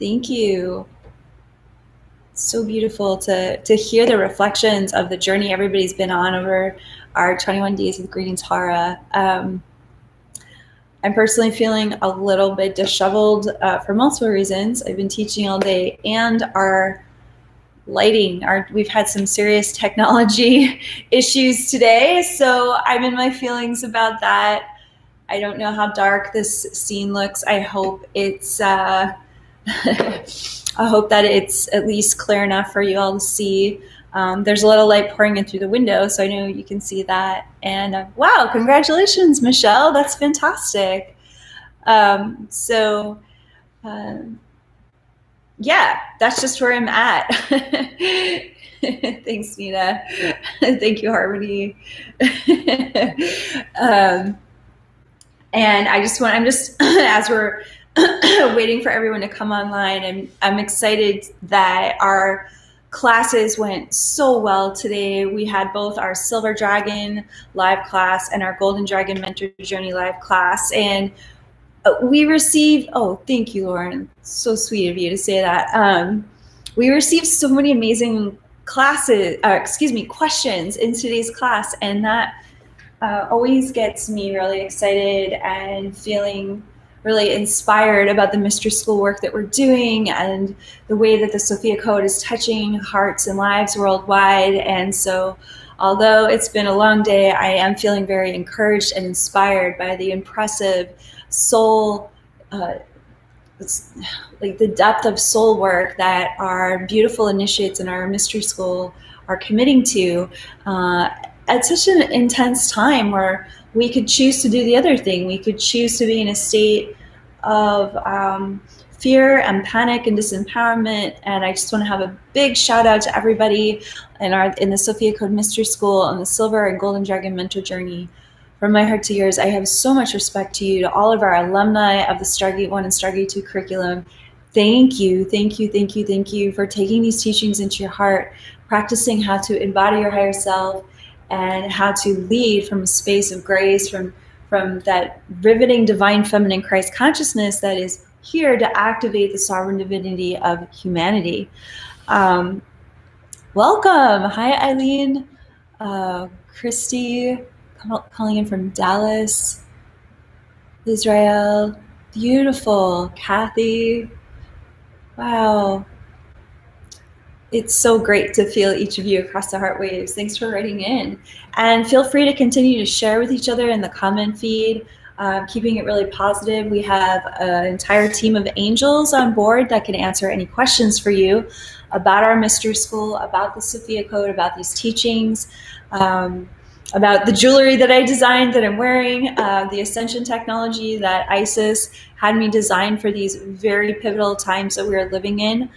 Thank you. So beautiful to hear the reflections of the journey everybody's been on over our 21 days with Green Tara. I'm personally feeling a little bit disheveled for multiple reasons. I've been teaching all day, and our lighting, we've had some serious technology issues today, so I'm in my feelings about that. I don't know how dark this scene looks. I hope it's I hope that it's at least clear enough for you all to see. There's a little light pouring in through the window, so I know you can see that. And wow, congratulations, Michelle. That's fantastic. So, yeah, that's just where I'm at. Thanks, Nina. Thank you, Harmony. And I'm just, as we're waiting for everyone to come online, I'm excited that our classes went so well today. We had both our Silver Dragon live class and our Golden Dragon Mentor Journey live class. And we received, oh, thank you, Lauren. So sweet of you to say that. We received so many amazing questions in today's class. And that always gets me really excited and feeling really inspired about the mystery school work that we're doing and the way that the Sophia Code is touching hearts and lives worldwide. And so, although it's been a long day, I am feeling very encouraged and inspired by the impressive soul, like the depth of soul work that our beautiful initiates in our mystery school are committing to at such an intense time where we could choose to do the other thing. We could choose to be in a state of fear and panic and disempowerment. And I just want to have a big shout out to everybody in the Sophia Code Mystery School on the Silver and Golden Dragon Mentor Journey. From my heart to yours, I have so much respect to you, to all of our alumni of the Stargate 1 and Stargate 2 curriculum. Thank you, thank you, thank you, thank you for taking these teachings into your heart, practicing how to embody your higher self, and how to lead from a space of grace, from that riveting divine feminine Christ consciousness that is here to activate the sovereign divinity of humanity. Welcome. Hi, Eileen. Christy, calling in from Dallas, Israel. Beautiful. Kathy. Wow. It's so great to feel each of you across the heart waves. Thanks for writing in. And feel free to continue to share with each other in the comment feed, keeping it really positive. We have an entire team of angels on board that can answer any questions for you about our mystery school, about the Sophia Code, about these teachings, about the jewelry that I designed that I'm wearing, the ascension technology that Isis had me design for these very pivotal times that we're living in.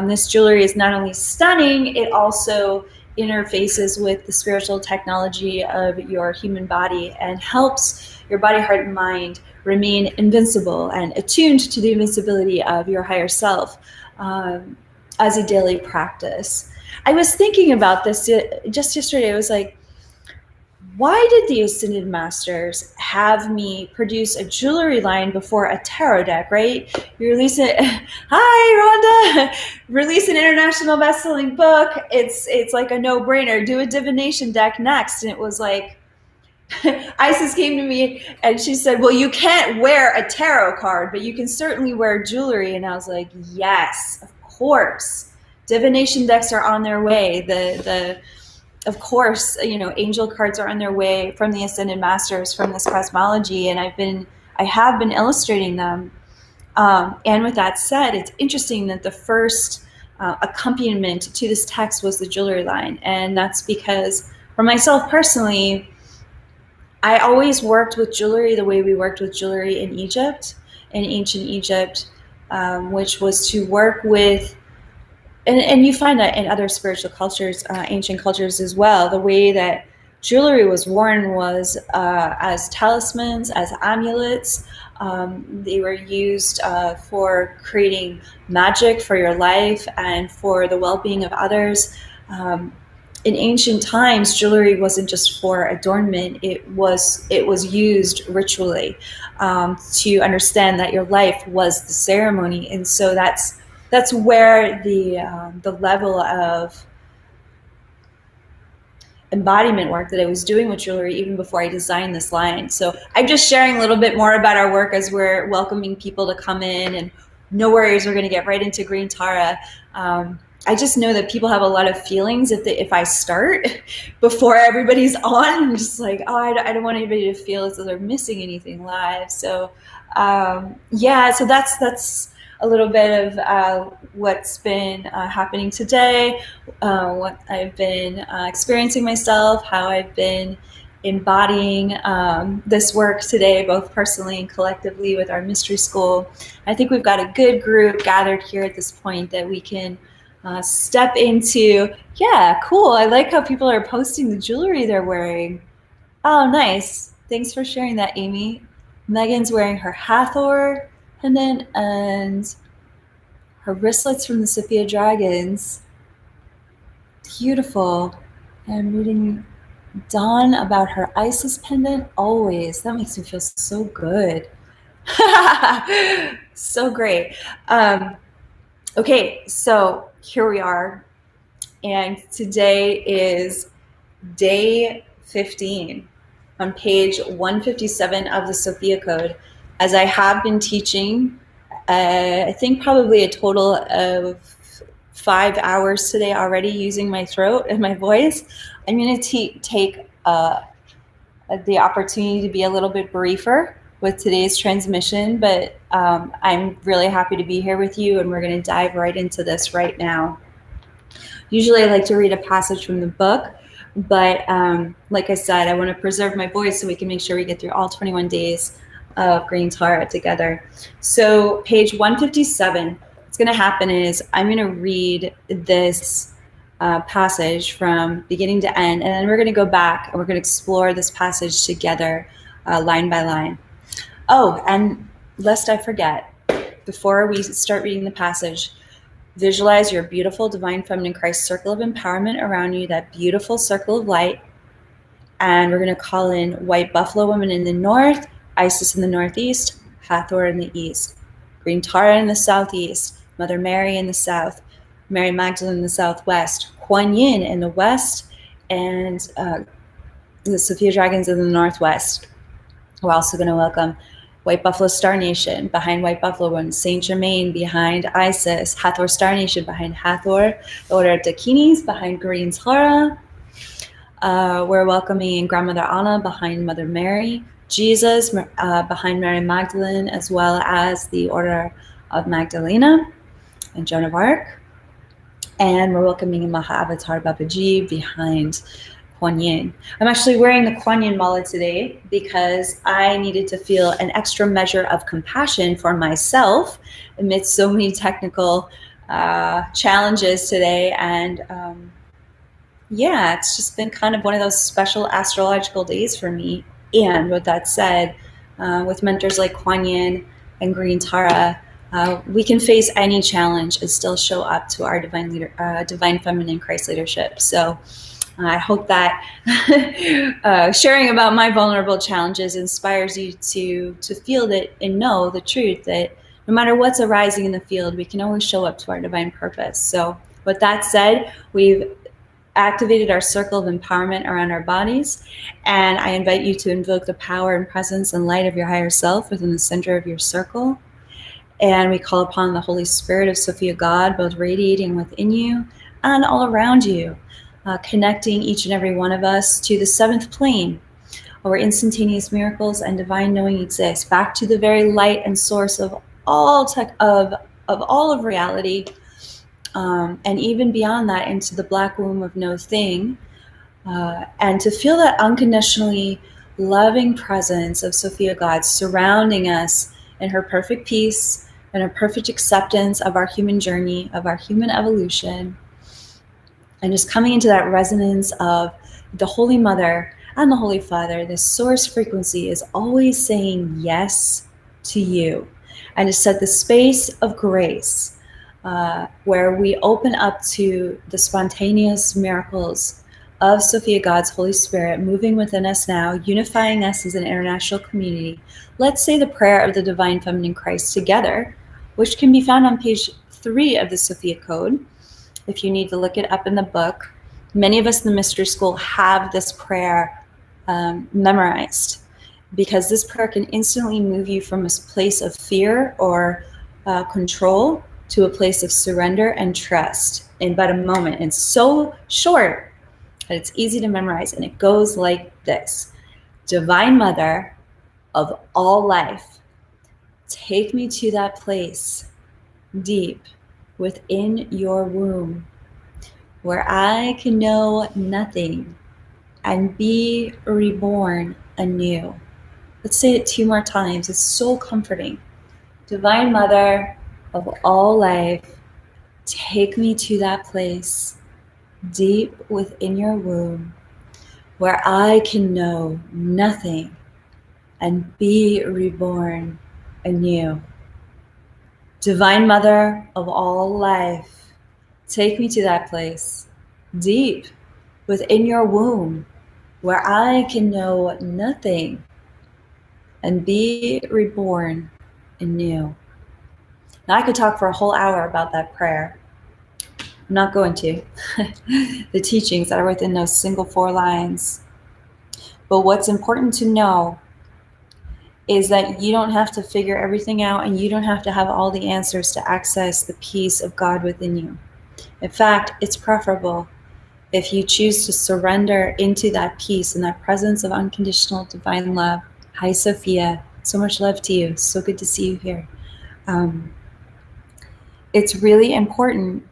This jewelry is not only stunning, it also interfaces with the spiritual technology of your human body and helps your body, heart, and mind remain invincible and attuned to the invincibility of your higher self as a daily practice. I was thinking about this just yesterday. I was like, why did the Ascended Masters have me produce a jewelry line before a tarot deck, right? You release it. Hi, Rhonda. Release an international best-selling book. It's like a no-brainer. Do a divination deck next. And it was like, Isis came to me and she said, well, you can't wear a tarot card, but you can certainly wear jewelry. And I was like, yes, of course. Divination decks are on their way. Of course, angel cards are on their way from the Ascended Masters, from this cosmology, and I have been illustrating them. And with that said, it's interesting that the first accompaniment to this text was the jewelry line, and that's because for myself personally, I always worked with jewelry the way we worked with jewelry in Egypt, in ancient Egypt, which was to work with. And you find that in other spiritual cultures, ancient cultures as well, the way that jewelry was worn was as talismans, as amulets. They were used for creating magic for your life and for the well-being of others. In ancient times, jewelry wasn't just for adornment. It was used ritually to understand that your life was the ceremony. And so that's that's where the level of embodiment work that I was doing with jewelry even before I designed this line. So I'm just sharing a little bit more about our work as we're welcoming people to come in, and no worries, we're going to get right into green Tara. I just know that people have a lot of feelings if I start before everybody's on. I'm just like, oh, I don't want anybody to feel as though they're missing anything live. So yeah, so that's a little bit of what's been happening today, what I've been experiencing myself, how I've been embodying this work today, both personally and collectively with our mystery school. I think we've got a good group gathered here at this point that we can step into. Yeah, cool. I like how people are posting the jewelry they're wearing. Oh, nice. Thanks for sharing that, Amy. Megan's wearing her Hathor pendant and her wristlets from the Sophia Dragons. Beautiful. I'm reading Dawn about her Isis pendant. Always. That makes me feel so good. So great. Okay, so here we are. And today is day 15 on page 157 of the Sophia Code. As I have been teaching, I think probably a total of 5 hours today already using my throat and my voice. I'm going to take the opportunity to be a little bit briefer with today's transmission, but I'm really happy to be here with you, and we're going to dive right into this right now. Usually I like to read a passage from the book, but like I said, I want to preserve my voice so we can make sure we get through all 21 days of green Tara together. So page 157, what's going to happen is I'm going to read this passage from beginning to end, and then we're going to go back and we're going to explore this passage together line by line. Oh, and lest I forget, before we start reading the passage, visualize your beautiful divine feminine Christ circle of empowerment around you, that beautiful circle of light. And we're going to call in white buffalo woman in the north, Isis in the northeast, Hathor in the east, green Tara in the southeast, Mother Mary in the south, Mary Magdalene in the southwest, Kuan Yin in the west, and the Sophia Dragons in the northwest. We're also going to welcome White Buffalo Star Nation behind White Buffalo One, Saint Germain behind Isis, Hathor Star Nation behind Hathor, the Order of Dakinis behind Green Tara. We're welcoming Grandmother Anna behind Mother Mary, Jesus behind Mary Magdalene, as well as the Order of Magdalena and Joan of Arc. And we're welcoming Maha-Avatar Babaji behind Kuan Yin. I'm actually wearing the Kuan Yin mala today because I needed to feel an extra measure of compassion for myself amidst so many technical challenges today. And yeah, it's just been kind of one of those special astrological days for me. And with that said, with mentors like Kuan Yin and Green Tara, we can face any challenge and still show up to our divine feminine Christ leadership. So I hope that sharing about my vulnerable challenges inspires you to feel that and know the truth that no matter what's arising in the field, we can always show up to our divine purpose. So with that said, we've activated our circle of empowerment around our bodies, and I invite you to invoke the power and presence and light of your higher self within the center of your circle. And we call upon the Holy Spirit of Sophia God, both radiating within you and all around you, connecting each and every one of us to the seventh plane, where instantaneous miracles and divine knowing exist, back to the very light and source of all all of reality, and even beyond that into the black womb of no thing, and to feel that unconditionally loving presence of Sophia God surrounding us in her perfect peace and her perfect acceptance of our human journey, of our human evolution, and just coming into that resonance of the Holy Mother and the Holy Father. This source frequency is always saying yes to you, and to set the space of grace where we open up to the spontaneous miracles of Sophia God's Holy Spirit moving within us now, unifying us as an international community. Let's say the prayer of the Divine Feminine Christ together, which can be found on page 3 of the Sophia Code. If you need to look it up in the book, many of us in the mystery school have this prayer memorized, because this prayer can instantly move you from a place of fear or control to a place of surrender and trust in but a moment. It's so short that it's easy to memorize, and it goes like this. Divine Mother of all life, take me to that place deep within your womb where I can know nothing and be reborn anew. Let's say it 2 more times. It's so comforting. Divine Mother of all life, take me to that place deep within your womb where I can know nothing and be reborn anew. Divine Mother of all life, take me to that place deep within your womb where I can know nothing and be reborn anew. Now I could talk for a whole hour about that prayer. I'm not going to. The teachings that are within those single 4 lines. But what's important to know is that you don't have to figure everything out, and you don't have to have all the answers to access the peace of God within you. In fact, it's preferable if you choose to surrender into that peace and that presence of unconditional divine love. Hi, Sophia. So much love to you. So good to see you here. It's really important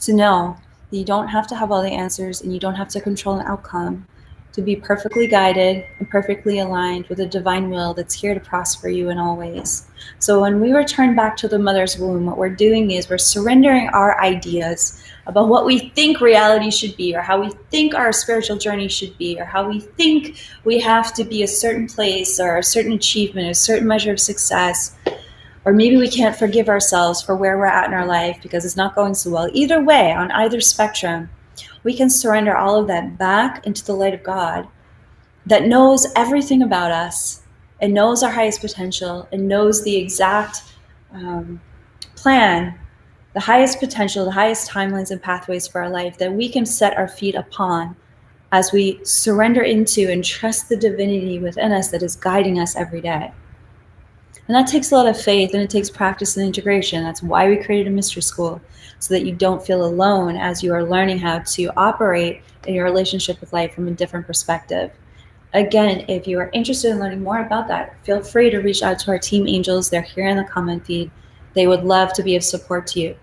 to know that you don't have to have all the answers, and you don't have to control an outcome to be perfectly guided and perfectly aligned with a divine will that's here to prosper you in all ways. So when we return back to the mother's womb, what we're doing is we're surrendering our ideas about what we think reality should be, or how we think our spiritual journey should be, or how we think we have to be a certain place, or a certain achievement, a certain measure of success. Or maybe we can't forgive ourselves for where we're at in our life because it's not going so well. Either way, on either spectrum, we can surrender all of that back into the light of God that knows everything about us and knows our highest potential and knows the exact plan, the highest potential, the highest timelines and pathways for our life that we can set our feet upon as we surrender into and trust the divinity within us that is guiding us every day. And that takes a lot of faith, and it takes practice and integration. That's why we created a mystery school, so that you don't feel alone as you are learning how to operate in your relationship with life from a different perspective. Again, if you are interested in learning more about that, feel free to reach out to our team angels. They're here in the comment feed. They would love to be of support to you.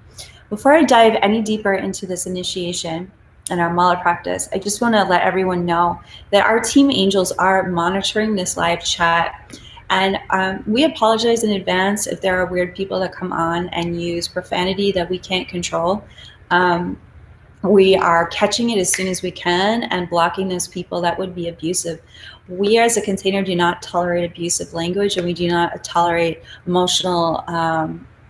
Before I dive any deeper into this initiation and our mala practice, I just want to let everyone know that our team angels are monitoring this live chat. And we apologize in advance if there are weird people that come on and use profanity that we can't control. We are catching it as soon as we can and blocking those people that would be abusive. We as a container do not tolerate abusive language, and we do not tolerate emotional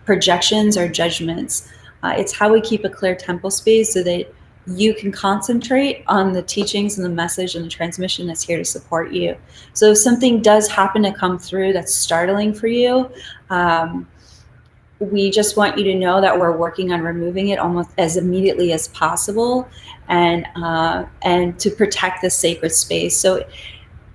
projections or judgments. It's how we keep a clear temple space so that you can concentrate on the teachings and the message and the transmission that's here to support you. So if something does happen to come through that's startling for you, we just want you to know that we're working on removing it almost as immediately as possible, and to protect the sacred space. So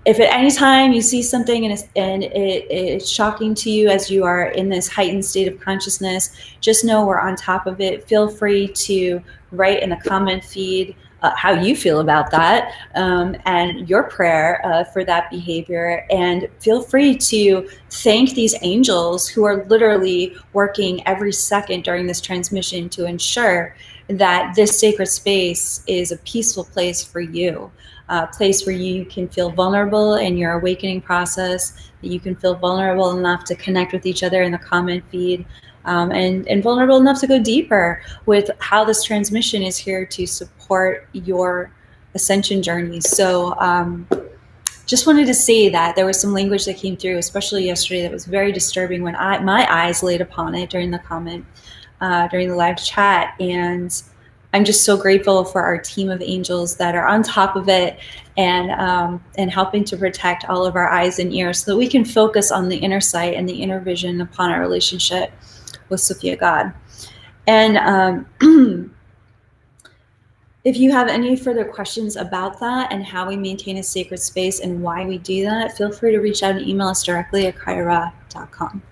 if at any time you see something and it's shocking to you as you are in this heightened state of consciousness, just know we're on top of it. Feel free to write in the comment feed how you feel about that, and your prayer for that behavior. And feel free to thank these angels who are literally working every second during this transmission to ensure that this sacred space is a peaceful place for you. A place where you can feel vulnerable in your awakening process, that you can feel vulnerable enough to connect with each other in the comment feed, and vulnerable enough to go deeper with how this transmission is here to support your ascension journey. So just wanted to say that there was some language that came through, especially yesterday, that was very disturbing when my eyes laid upon it during the comment, during the live chat. And I'm just so grateful for our team of angels that are on top of it and helping to protect all of our eyes and ears so that we can focus on the inner sight and the inner vision upon our relationship with Sophia God. And if you have any further questions about that and how we maintain a sacred space and why we do that, feel free to reach out and email us directly at kaia.com.